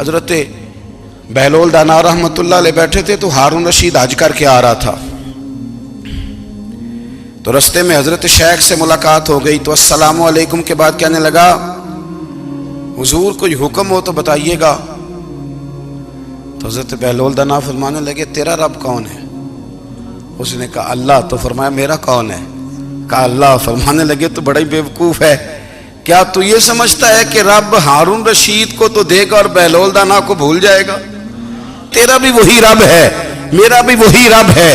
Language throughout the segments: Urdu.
حضرت بہلول دانا رحمت اللہ علیہ بیٹھے تھے تو ہارون رشید حج کر کے آ رہا تھا، تو رستے میں حضرت شیخ سے ملاقات ہو گئی، تو السلام علیکم کے بعد کہنے لگا حضور کوئی حکم ہو تو بتائیے گا۔ تو حضرت بہلول دانا فرمانے لگے تیرا رب کون ہے؟ اس نے کہا اللہ۔ تو فرمایا میرا کون ہے؟ کہا اللہ۔ فرمانے لگے تو بڑا ہی بیوقوف ہے، کیا تو یہ سمجھتا ہے کہ رب ہارون رشید کو تو دے گا اور بہلول دانا کو بھول جائے گا؟ تیرا بھی وہی رب ہے، میرا بھی وہی رب ہے۔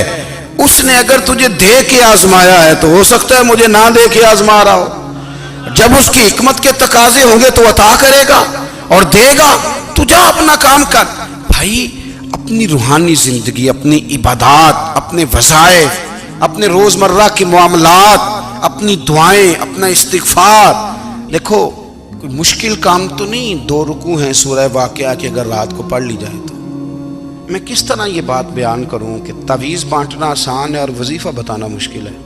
اس نے اگر تجھے دے کے آزمایا ہے تو ہو سکتا ہے مجھے نہ دے کے آزما رہا ہو۔ جب اس کی حکمت کے تقاضے ہوں گے تو عطا کرے گا اور دے گا، تو جا اپنا کام کر۔ بھائی اپنی روحانی زندگی، اپنی عبادات، اپنے وظائف، اپنے روزمرہ کے معاملات، اپنی دعائیں، اپنا استغفار، دیکھو کوئی مشکل کام تو نہیں 2 رکوع ہیں سورہ واقعہ کہ اگر رات کو پڑھ لی جائے تو۔ میں کس طرح یہ بات بیان کروں کہ تعویذ بانٹنا آسان ہے اور وظیفہ بتانا مشکل ہے۔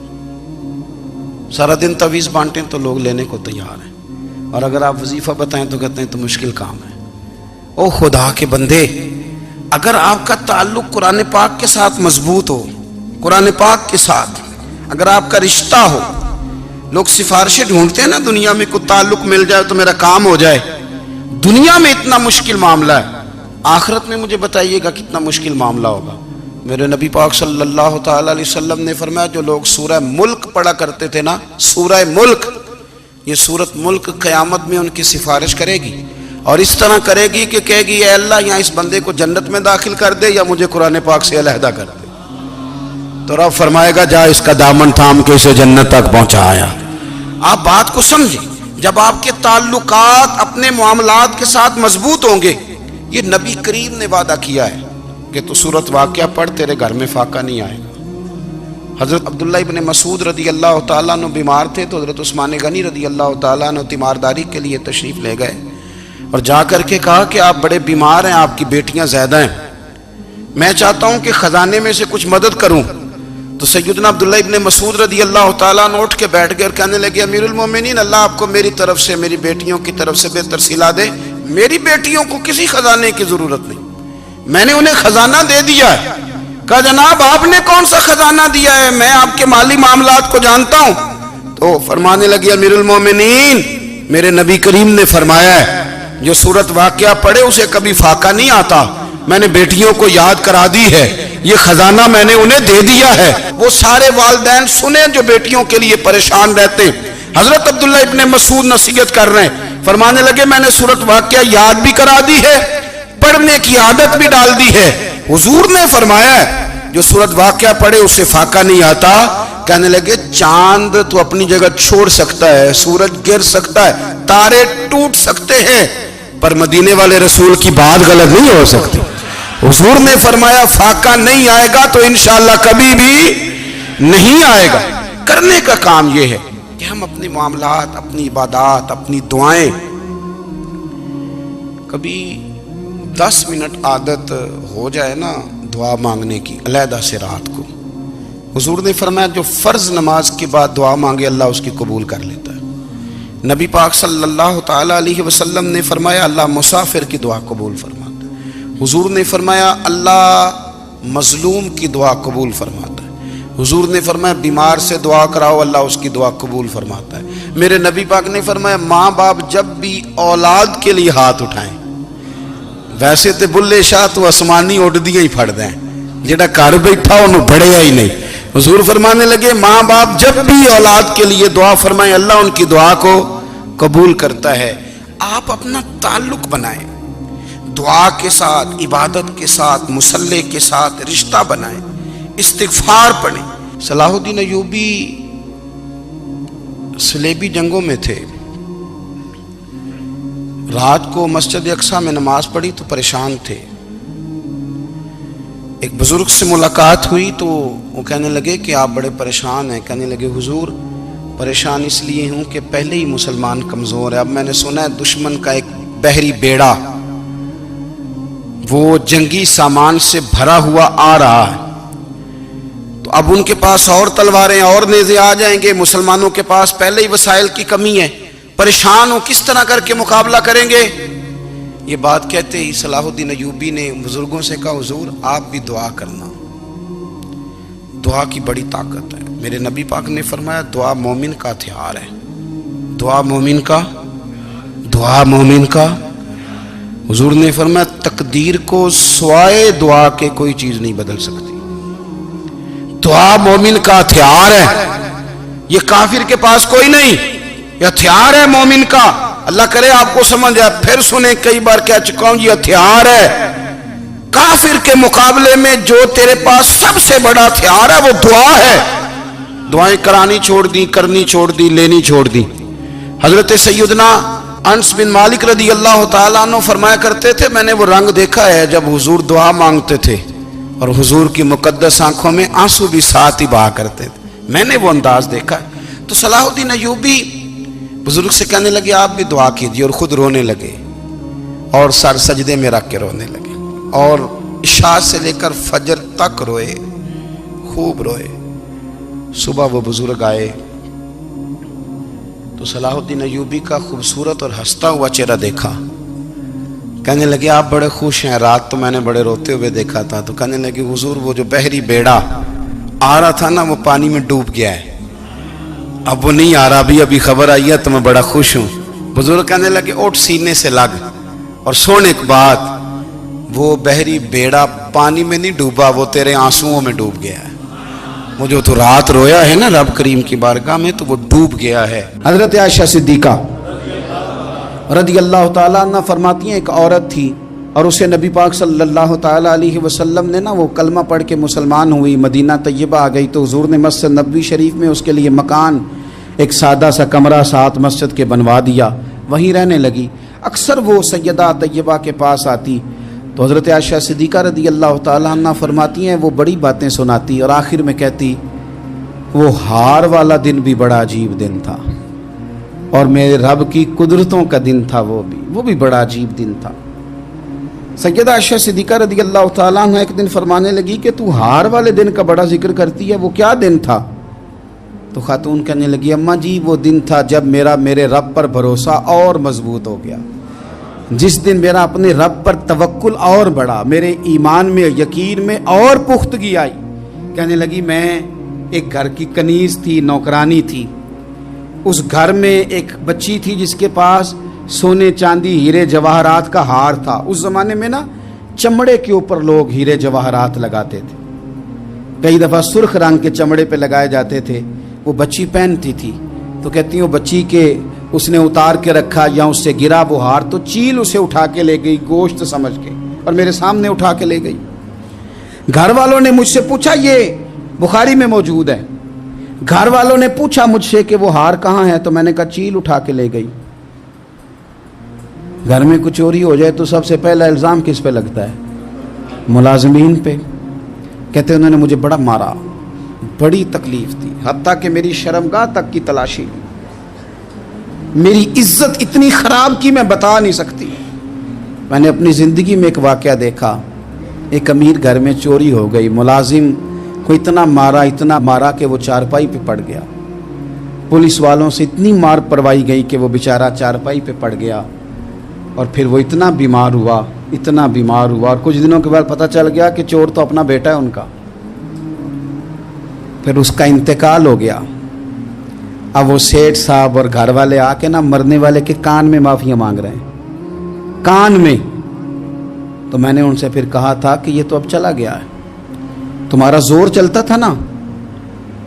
سارا دن تعویذ بانٹیں تو لوگ لینے کو تیار ہیں، اور اگر آپ وظیفہ بتائیں تو کہتے ہیں تو مشکل کام ہے۔ او خدا کے بندے، اگر آپ کا تعلق قرآن پاک کے ساتھ مضبوط ہو، قرآن پاک کے ساتھ اگر آپ کا رشتہ ہو، لوگ سفارشیں ڈھونڈتے ہیں نا دنیا میں، کوئی تعلق مل جائے تو میرا کام ہو جائے۔ دنیا میں اتنا مشکل معاملہ ہے، آخرت میں مجھے بتائیے گا کتنا مشکل معاملہ ہوگا۔ میرے نبی پاک صلی اللہ تعالی علیہ وسلم نے فرمایا جو لوگ سورہ ملک پڑھا کرتے تھے نا، سورہ ملک، یہ سورت ملک قیامت میں ان کی سفارش کرے گی، اور اس طرح کرے گی کہ کہے گی اے اللہ یہاں اس بندے کو جنت میں داخل کر دے یا مجھے قرآن پاک سے علیحدہ کر دے۔ تو رب فرمائے گا جا اس کا دامن تھام کے اسے جنت تک پہنچایا۔ آپ بات کو سمجھیں، جب آپ کے تعلقات اپنے معاملات کے ساتھ مضبوط ہوں گے، یہ نبی کریم نے وعدہ کیا ہے کہ تو سورت واقعہ پڑھ تیرے گھر میں فاقہ نہیں آئے گا۔ حضرت عبداللہ ابن مسعود رضی اللہ تعالیٰ عنہ بیمار تھے تو حضرت عثمان غنی رضی اللہ تعالیٰ عنہ تیمارداری کے لیے تشریف لے گئے اور جا کر کے کہا کہ آپ بڑے بیمار ہیں، آپ کی بیٹیاں زیادہ ہیں، میں چاہتا ہوں کہ خزانے میں سے کچھ مدد کروں۔ تو سیدنا عبداللہ ابن مسعود رضی اللہ تعالیٰ عنہ اٹھ کے بیٹھ گئے اور کہنے لگے امیر المومنین، اللہ آپ کو میری طرف سے، میری بیٹیوں کی طرف سے بہتر صلہ دے، میری بیٹیوں کو کسی خزانے کی ضرورت نہیں، میں نے انہیں خزانہ دے دیا ہے۔ کہا جناب آپ نے کون سا خزانہ دیا ہے، میں آپ کے مالی معاملات کو جانتا ہوں۔ تو فرمانے لگے امیر المومنین، میرے نبی کریم نے فرمایا ہے جو سورت واقعہ پڑھے اسے کبھی فاقہ نہیں آتا، میں نے بیٹیوں کو یاد کرا دی ہے، یہ خزانہ میں نے انہیں دے دیا ہے۔ وہ سارے والدین سنیں جو بیٹیوں کے لیے پریشان رہتے ہیں۔ حضرت عبداللہ ابن مسعود نصیحت کر رہے ہیں، فرمانے لگے میں نے سورت واقعہ یاد بھی کرا دی ہے، پڑھنے کی عادت بھی ڈال دی ہے۔ حضور نے فرمایا ہے جو سورت واقعہ پڑھے اسے فاقہ نہیں آتا۔ کہنے لگے چاند تو اپنی جگہ چھوڑ سکتا ہے، سورج گر سکتا ہے، تارے ٹوٹ سکتے ہیں، پر مدینے والے رسول کی بات غلط نہیں ہو سکتی۔ حضور نے فرمایا فاقہ نہیں آئے گا تو انشاءاللہ کبھی بھی نہیں آئے گا۔ کرنے کا کام یہ ہے کہ ہم اپنے معاملات، اپنی عبادات، اپنی دعائیں کبھی 10 منٹ عادت ہو جائے نا دعا مانگنے کی علیحدہ سے رات کو۔ حضور نے فرمایا جو فرض نماز کے بعد دعا مانگے اللہ اس کی قبول کر لیتا ہے۔ نبی پاک صلی اللہ تعالی علیہ وسلم نے فرمایا اللہ مسافر کی دعا قبول فرماتا ہے۔ حضور نے فرمایا اللہ مظلوم کی دعا قبول فرماتا ہے۔ حضور نے فرمایا بیمار سے دعا کراؤ اللہ اس کی دعا قبول فرماتا ہے۔ میرے نبی پاک نے فرمایا ماں باپ جب بھی اولاد کے لیے ہاتھ اٹھائیں، ویسے تے بلے شاہ تو آسمانی اڑ دیا ہی پھڑ دیں، جڑا گھر بیٹھا انہوں بڑھیا ہی نہیں۔ حضور فرمانے لگے ماں باپ جب بھی اولاد کے لیے دعا فرمائیں اللہ ان کی دعا کو قبول کرتا ہے۔ آپ اپنا تعلق بنائیں، دعا کے ساتھ، عبادت کے ساتھ، مصلی کے ساتھ رشتہ بنائیں، استغفار پڑھیں۔ صلاح الدین ایوبی صلیبی جنگوں میں تھے، رات کو مسجد اقصی میں نماز پڑھی تو پریشان تھے۔ ایک بزرگ سے ملاقات ہوئی تو وہ کہنے لگے کہ آپ بڑے پریشان ہیں۔ کہنے لگے حضور پریشان اس لیے ہوں کہ پہلے ہی مسلمان کمزور ہے، اب میں نے سنا ہے دشمن کا ایک بحری بیڑا وہ جنگی سامان سے بھرا ہوا آ رہا ہے، تو اب ان کے پاس اور تلواریں اور نیزے آ جائیں گے، مسلمانوں کے پاس پہلے ہی وسائل کی کمی ہے، پریشان ہو کس طرح کر کے مقابلہ کریں گے؟ یہ بات کہتے ہی صلاح الدین ایوبی نے بزرگوں سے کہا حضور آپ بھی دعا کرنا، دعا کی بڑی طاقت ہے۔ میرے نبی پاک نے فرمایا دعا مومن کا ہتھیار ہے، دعا مومن کا، دعا مومن کا۔ حضور نے فرمایا تقدیر کو سوائے دعا کے کوئی چیز نہیں بدل سکتی، دعا مومن کا ہتھیار ہے، یہ کافر کے پاس کوئی نہیں، یہ ہتھیار ہے مومن کا۔ اللہ کرے آپ کو سمجھ آئے، پھر سنیں، کئی بار کہہ چکا ہوں یہ ہتھیار ہے۔ کافر کے مقابلے میں جو تیرے پاس سب سے بڑا ہتھیار ہے وہ دعا ہے۔ دعائیں کرانی چھوڑ دی، کرنی چھوڑ دی، لینی چھوڑ دی۔ حضرت سیدنا انس بن مالک رضی اللہ تعالیٰ عنہ فرمایا کرتے تھے میں نے وہ رنگ دیکھا ہے جب حضور دعا مانگتے تھے اور حضور کی مقدس آنکھوں میں آنسو بھی ساتھ ہی بہا کرتے تھے، میں نے وہ انداز دیکھا ہے۔ تو صلاح الدین ایوبی بزرگ سے کہنے لگے آپ بھی دعا کیجیے، اور خود رونے لگے اور سر سجدے میں رکھ کے رونے لگے، اور عشاء سے لے کر فجر تک روئے، خوب روئے۔ صبح وہ بزرگ آئے تو صلاح الدین ایوبی کا خوبصورت اور ہنستا ہوا چہرہ دیکھا، کہنے لگے آپ بڑے خوش ہیں، رات تو میں نے بڑے روتے ہوئے دیکھا تھا۔ تو کہنے لگے حضور وہ جو بحری بیڑا آ رہا تھا نا وہ پانی میں ڈوب گیا ہے، اب وہ نہیں آ رہا، ابھی خبر آئی ہے تو میں بڑا خوش ہوں۔ بزرگ کہنے لگے اٹھ سینے سے لگ اور سن ایک بات، وہ بحری بیڑا پانی میں نہیں ڈوبا، وہ تیرے آنسوؤں میں ڈوب گیا ہے۔ وہ جو تو رات رویا ہے نا رب کریم کی بارگاہ میں تو وہ ڈوب گیا ہے۔ حضرت عائشہ صدیقہ رضی اللہ تعالیٰ عنہ فرماتی ہیں ایک عورت تھی اور اسے نبی پاک صلی اللہ تعالیٰ علیہ وسلم نے نا وہ کلمہ پڑھ کے مسلمان ہوئی، مدینہ طیبہ آ گئی تو حضور نے مسجد نبوی شریف میں اس کے لیے مکان، ایک سادہ سا کمرہ ساتھ مسجد کے بنوا دیا، وہیں رہنے لگی۔ اکثر وہ سیدہ طیبہ کے پاس آتی تو حضرت عائشہ صدیقہ رضی اللہ تعالیٰ عنہ فرماتی ہیں وہ بڑی باتیں سناتی اور آخر میں کہتی وہ ہار والا دن بھی بڑا عجیب دن تھا اور میرے رب کی قدرتوں کا دن تھا، وہ بھی بڑا عجیب دن تھا۔ سیدہ عائشہ صدیقہ رضی اللہ تعالیٰ عنہ ایک دن فرمانے لگی کہ تو ہار والے دن کا بڑا ذکر کرتی ہے، وہ کیا دن تھا؟ تو خاتون کہنے لگی اماں جی وہ دن تھا جب میرے رب پر بھروسہ اور مضبوط ہو گیا، جس دن میرا اپنے رب پر توکل اور بڑھا، میرے ایمان میں یقین میں اور پختگی آئی۔ کہنے لگی میں ایک گھر کی کنیز تھی، نوکرانی تھی، اس گھر میں ایک بچی تھی جس کے پاس سونے چاندی ہیرے جواہرات کا ہار تھا۔ اس زمانے میں نا چمڑے کے اوپر لوگ ہیرے جواہرات لگاتے تھے، کئی دفعہ سرخ رنگ کے چمڑے پہ لگائے جاتے تھے، وہ بچی پہنتی تھی۔ تو کہتی ہوں بچی کے اس نے اتار کے رکھا یا اس سے گرا وہ ہار تو چیل اسے اٹھا کے لے گئی گوشت سمجھ کے اور میرے سامنے اٹھا کے لے گئی۔ گھر والوں نے مجھ سے پوچھا، یہ بخاری میں موجود ہے، گھر والوں نے پوچھا مجھ سے کہ وہ ہار کہاں ہے تو میں نے کہا چیل اٹھا کے لے گئی۔ گھر میں کچھ چوری ہو جائے تو سب سے پہلا الزام کس پہ لگتا ہے؟ ملازمین پہ۔ کہتے انہوں نے مجھے بڑا مارا، بڑی تکلیف تھی، حتیٰ کہ میری شرمگاہ تک کی تلاشی لی، میری عزت اتنی خراب کی میں بتا نہیں سکتی۔ میں نے اپنی زندگی میں ایک واقعہ دیکھا، ایک امیر گھر میں چوری ہو گئی، ملازم کو اتنا مارا کہ وہ چارپائی پہ پڑ گیا، پولیس والوں سے اتنی مار پروائی گئی کہ وہ بیچارہ چارپائی پہ پڑ گیا، اور پھر وہ اتنا بیمار ہوا اور کچھ دنوں کے بعد پتہ چل گیا کہ چور تو اپنا بیٹا ہے ان کا، پھر اس کا انتقال ہو گیا۔ اب وہ سیٹھ صاحب اور گھر والے آ کے نا مرنے والے کے کان میں معافیاں مانگ رہے ہیں، کان میں۔ تو میں نے ان سے پھر کہا تھا کہ یہ تو اب چلا گیا ہے، تمہارا زور چلتا تھا نا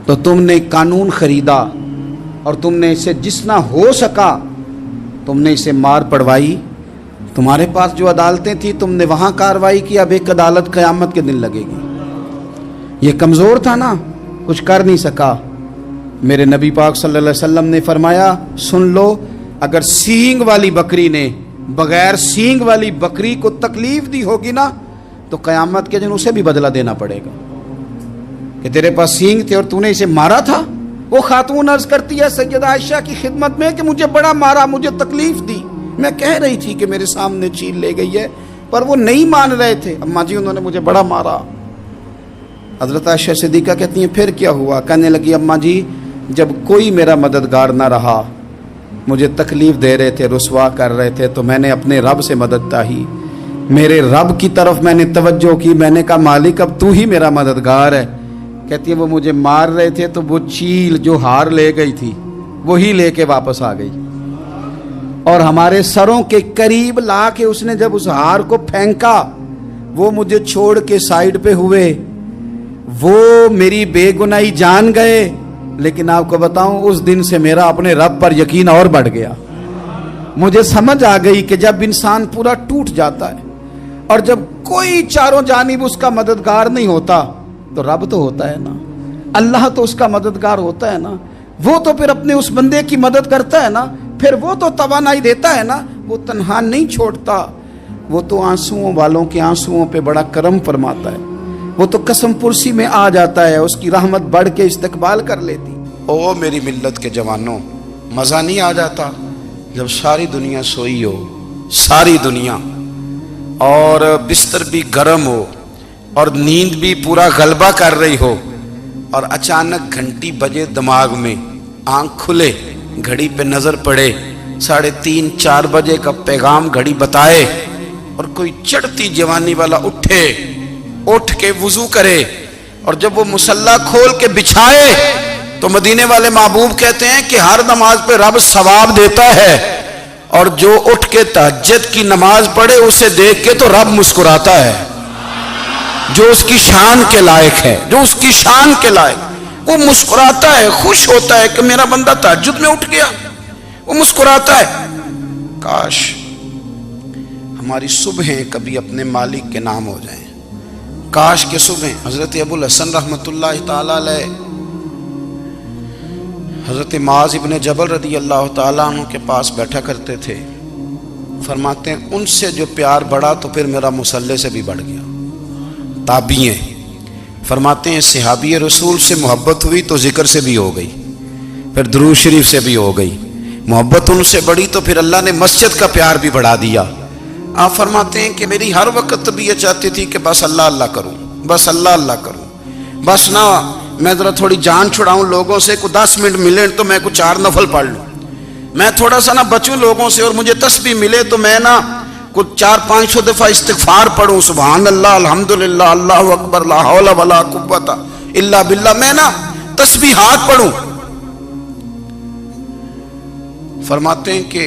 تو تم نے قانون خریدا اور تم نے اسے جتنا ہو سکا تم نے اسے مار پڑوائی، تمہارے پاس جو عدالتیں تھیں تم نے وہاں کارروائی کی، اب ایک عدالت قیامت کے دن لگے گی۔ یہ کمزور تھا نا، کچھ کر نہیں سکا۔ میرے نبی پاک صلی اللہ علیہ وسلم نے فرمایا سن لو، اگر سینگ والی بکری نے بغیر سینگ والی بکری کو تکلیف دی ہوگی نا تو قیامت کے دن اسے بھی بدلہ دینا پڑے گا کہ تیرے پاس سینگ تھے اور تو نے اسے مارا تھا۔ وہ خاتون عرض کرتی ہے سیدہ عائشہ کی خدمت میں کہ مجھے بڑا مارا، مجھے تکلیف دی، میں کہہ رہی تھی کہ میرے سامنے چیل لے گئی ہے پر وہ نہیں مان رہے تھے، اماں جی انہوں نے مجھے بڑا مارا۔ حضرت عائشہ صدیقہ کہتی ہیں پھر کیا ہوا؟ کہنے لگی اماں جی جب کوئی میرا مددگار نہ رہا، مجھے تکلیف دے رہے تھے، رسوا کر رہے تھے، تو میں نے اپنے رب سے مدد چاہی، میرے رب کی طرف میں نے توجہ کی، میں نے کہا مالک اب تو ہی میرا مددگار ہے۔ کہتی ہے وہ مجھے مار رہے تھے تو وہ چیل جو ہار لے گئی تھی وہی لے کے واپس آ گئی، اور ہمارے سروں کے قریب لا کے اس نے جب اس ہار کو پھینکا، وہ مجھے چھوڑ کے سائیڈ پہ ہوئے، وہ میری بے گناہی جان گئے، لیکن آپ کو بتاؤں اس دن سے میرا اپنے رب پر یقین اور بڑھ گیا۔ مجھے سمجھ آ گئی کہ جب انسان پورا ٹوٹ جاتا ہے اور جب کوئی چاروں جانب اس کا مددگار نہیں ہوتا تو رب تو ہوتا ہے نا، اللہ تو اس کا مددگار ہوتا ہے نا، وہ تو پھر اپنے اس بندے کی مدد کرتا ہے نا، پھر وہ تو توانائی دیتا ہے نا، وہ تنہا نہیں چھوڑتا، وہ تو آنسوؤں والوں کے آنسوؤں پہ بڑا کرم فرماتا ہے، وہ تو قسم پرسی میں آ جاتا ہے، اس کی رحمت بڑھ کے استقبال کر لیتی۔ او میری ملت کے جوانوں، مزہ نہیں آ جاتا جب ساری دنیا سوئی ہو، ساری دنیا، اور بستر بھی گرم ہو اور نیند بھی پورا غلبہ کر رہی ہو، اور اچانک گھنٹی بجے دماغ میں، آنکھ کھلے، گھڑی پہ نظر پڑے، 3:30 4 بجے کا پیغام گھڑی بتائے، اور کوئی چڑھتی جوانی والا اٹھ کے وضو کرے، اور جب وہ مصلی کھول کے بچھائے تو مدینے والے محبوب کہتے ہیں کہ ہر نماز پہ رب ثواب دیتا ہے، اور جو اٹھ کے تہجد کی نماز پڑھے اسے دیکھ کے تو رب مسکراتا ہے، جو اس کی شان کے لائق ہے، جو اس کی شان کے لائق، وہ مسکراتا ہے، خوش ہوتا ہے کہ میرا بندہ تہجد میں اٹھ گیا، وہ مسکراتا ہے۔ کاش ہماری صبحیں کبھی اپنے مالک کے نام ہو جائیں، کاش کے صبحیں۔ حضرت ابو الحسن رحمۃ اللہ تعالی علیہ حضرت معاذ ابن جبل رضی اللہ تعالیٰ عنہ کے پاس بیٹھا کرتے تھے، فرماتے ہیں ان سے جو پیار بڑھا تو پھر میرا مصلی سے بھی بڑھ گیا۔ تابعی ہیں، فرماتے ہیں صحابی رسول سے محبت ہوئی تو ذکر سے بھی ہو گئی، پھر درود شریف سے بھی ہو گئی، محبت ان سے بڑھی تو پھر اللہ نے مسجد کا پیار بھی بڑھا دیا۔ آپ فرماتے ہیں کہ میری ہر وقت طبیعت چاہتی تھی کہ بس اللہ اللہ کروں، بس اللہ اللہ کروں، بس نہ میں ذرا تھوڑی جان چھڑاؤں لوگوں سے، کوئی 10 منٹ ملے تو میں کوئی 4 نفل پڑھ لوں، میں تھوڑا سا نہ بچوں لوگوں سے، اور مجھے تسبیح ملے تو میں نہ کچھ 400-500 دفعہ استغفار پڑھوں، سبحان اللہ، الحمدللہ، اللہ اکبر، لا حول ولا قوت الا باللہ، میں نہ تسبیحات پڑھوں۔ فرماتے ہیں کہ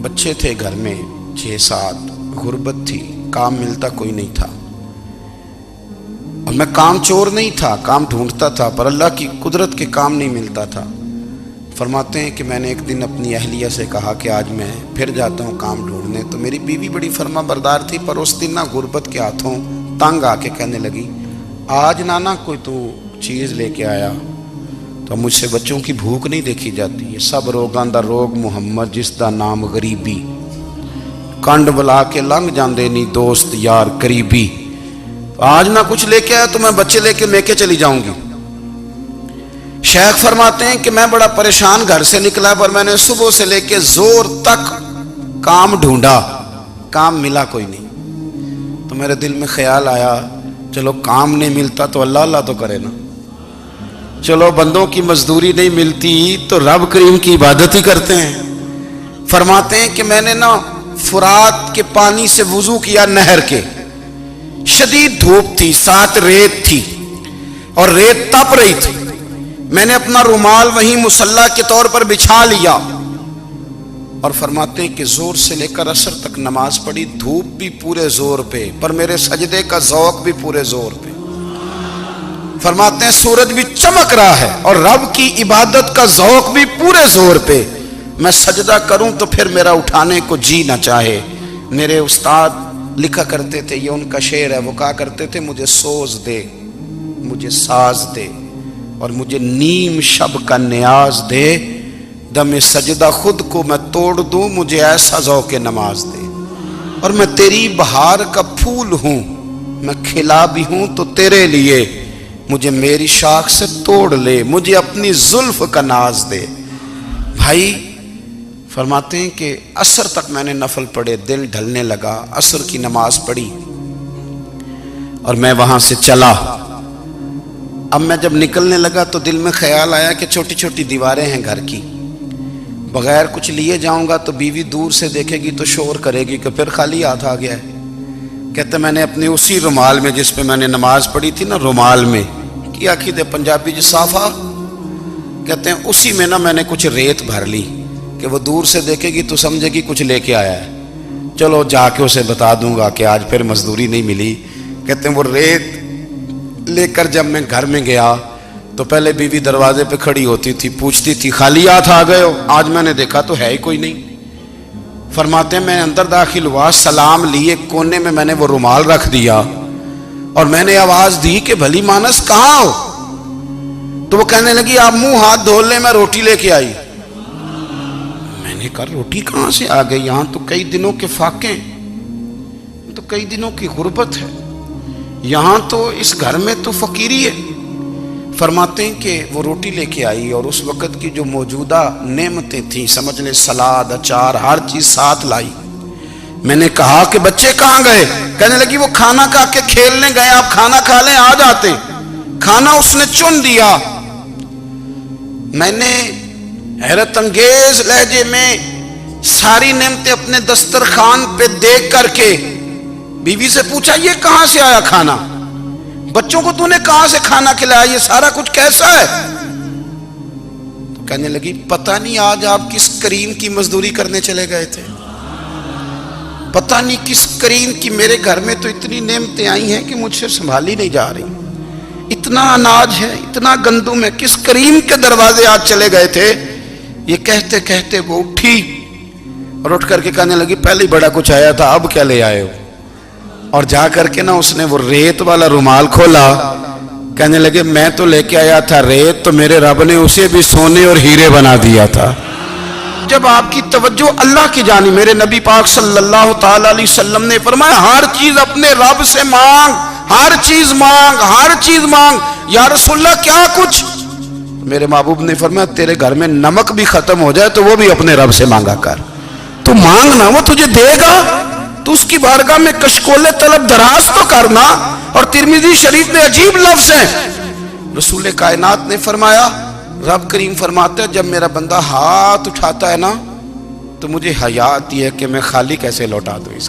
بچے تھے گھر میں 6-7، غربت تھی، کام ملتا کوئی نہیں تھا، اور میں کام چور نہیں تھا، کام ڈھونڈتا تھا، پر اللہ کی قدرت کے کام نہیں ملتا تھا۔ فرماتے ہیں کہ میں نے ایک دن اپنی اہلیہ سے کہا کہ آج میں پھر جاتا ہوں کام ڈھونڈنے، تو میری بیوی بڑی فرما بردار تھی، پر اس دن نہ غربت کے ہاتھوں تنگ آ کے کہنے لگی آج نانا کوئی تو چیز لے کے آیا، تو مجھ سے بچوں کی بھوک نہیں دیکھی جاتی ہے، سب روگاں دا روگ محمد جس دا نام غریبی، کنڈ بلا کے لنگ جاندے نہیں دوست یار قریبی، آج نہ کچھ لے کے آیا تو میں بچے لے کے میکے چلی جاؤں گی۔ شیخ فرماتے ہیں کہ میں بڑا پریشان گھر سے نکلا، پر میں نے صبح سے لے کے زور تک کام ڈھونڈا، کام ملا کوئی نہیں، تو میرے دل میں خیال آیا چلو کام نہیں ملتا تو اللہ اللہ تو کرے نا، چلو بندوں کی مزدوری نہیں ملتی تو رب کریم کی عبادت ہی کرتے ہیں۔ فرماتے ہیں کہ میں نے نا فرات کے پانی سے وضو کیا، نہر کے، شدید دھوپ تھی، ساتھ ریت تھی اور ریت تپ رہی تھی، میں نے اپنا رومال وہیں مصلی کے طور پر بچھا لیا، اور فرماتے ہیں کہ زور سے لے کر عصر تک نماز پڑھی، دھوپ بھی پورے زور پہ، پر میرے سجدے کا ذوق بھی پورے زور پہ۔ فرماتے ہیں سورج بھی چمک رہا ہے اور رب کی عبادت کا ذوق بھی پورے زور پہ، میں سجدہ کروں تو پھر میرا اٹھانے کو جی نہ چاہے۔ میرے استاد لکھا کرتے تھے، یہ ان کا شعر ہے، وہ کہا کرتے تھے مجھے سوز دے، مجھے ساز دے، اور مجھے نیم شب کا نیاز دے، دم سجدہ خود کو میں توڑ دوں، مجھے ایسا ذوق نماز دے، اور میں تیری بہار کا پھول ہوں، میں کھلا بھی ہوں تو تیرے لیے، مجھے میری شاخ سے توڑ لے، مجھے اپنی زلف کا ناز دے۔ بھائی فرماتے ہیں کہ عصر تک میں نے نفل پڑھے، دل ڈھلنے لگا، عصر کی نماز پڑھی اور میں وہاں سے چلا۔ اب میں جب نکلنے لگا تو دل میں خیال آیا کہ چھوٹی چھوٹی دیواریں ہیں گھر کی، بغیر کچھ لیے جاؤں گا تو بیوی دور سے دیکھے گی تو شور کرے گی کہ پھر خالی ہاتھ آ گیا ہے۔ کہتے میں نے اپنے اسی رومال میں جس پہ میں نے نماز پڑھی تھی نا، رومال میں کیا عقیدے پنجابی جو صافہ کہتے ہیں، اسی میں نا میں نے کچھ ریت بھر لی کہ وہ دور سے دیکھے گی تو سمجھے گی کچھ لے کے آیا ہے، چلو جا کے اسے بتا دوں گا کہ آج پھر مزدوری نہیں ملی۔ کہتے ہیں وہ ریت لے کر جب میں گھر میں گیا تو پہلے بیوی دروازے پہ کھڑی ہوتی تھی، پوچھتی تھی خالی ہاتھ آ گئے ہو؟ آج میں نے دیکھا تو ہے ہی کوئی نہیں۔ فرماتے ہیں میں اندر داخل ہوا، سلام لیے، کونے میں نے وہ رومال رکھ دیا اور میں نے آواز دی کہ بھلی مانس کہاں ہو؟ تو وہ کہنے لگی آپ منہ ہاتھ دھو لیں، میں روٹی لے کے آئی۔ میں نے کہا روٹی کہاں سے آ گئی؟ یہاں تو کئی دنوں کے فاقے، تو کئی دنوں کی غربت ہے، یہاں تو اس گھر میں تو فقیری ہے۔ فرماتے ہیں کہ وہ روٹی لے کے آئی اور اس وقت کی جو موجودہ نعمتیں تھیں، سمجھ لیں سلاد، اچار، ہر چیز ساتھ لائی۔ میں نے کہا کہ بچے کہاں گئے؟ کہنے لگی وہ کھانا کھا کے کھیلنے گئے، آپ کھانا کھا لیں آ جاتے۔ کھانا اس نے چن دیا۔ میں نے حیرت انگیز لہجے میں ساری نعمتیں اپنے دسترخوان پہ دیکھ کر کے بیوی سے پوچھا یہ کہاں سے آیا کھانا؟ بچوں کو تو نے کہاں سے کھانا کھلایا؟ یہ سارا کچھ کیسا ہے؟ تو کہنے لگی پتہ نہیں آج آپ کس کریم کی مزدوری کرنے چلے گئے تھے، پتہ نہیں کس کریم کی، میرے گھر میں تو اتنی نعمتیں آئی ہیں کہ مجھ سے سنبھالی نہیں جا رہی، اتنا اناج ہے، اتنا گندم ہے، کس کریم کے دروازے آج چلے گئے تھے؟ یہ کہتے کہتے وہ اٹھی اور اٹھ کر کے کہنے لگی پہلے بڑا کچھ آیا تھا، اب کیا لے آئے ہو؟ اور جا کر کے نا اس نے وہ ریت والا رومال کھولا، کہنے لگے میں تو لے کے آیا تھا ریت، تو میرے رب نے اسے بھی سونے اور ہیرے بنا دیا تھا۔ جب آپ کی توجہ اللہ کی جانب، میرے نبی پاک صلی اللہ تعالی علیہ وسلم نے فرمایا ہر چیز اپنے رب سے مانگ، ہر چیز مانگ، ہر چیز مانگ۔ یا رسول اللہ کیا کچھ؟ میرے محبوب نے فرمایا تیرے گھر میں نمک بھی ختم ہو جائے تو وہ بھی اپنے رب سے مانگا کر، تو مانگنا وہ تجھے دے گا، تو اس کی بارگاہ میں کشکول طلب دراز تو کرنا۔ اور ترمذی شریف میں عجیب لفظ ہیں، رسول کائنات نے فرمایا، رب کریم فرماتا ہے جب میرا بندہ ہاتھ اٹھاتا ہے نا تو مجھے حیا آتی ہے کہ میں خالی کیسے لوٹا دوں اس کے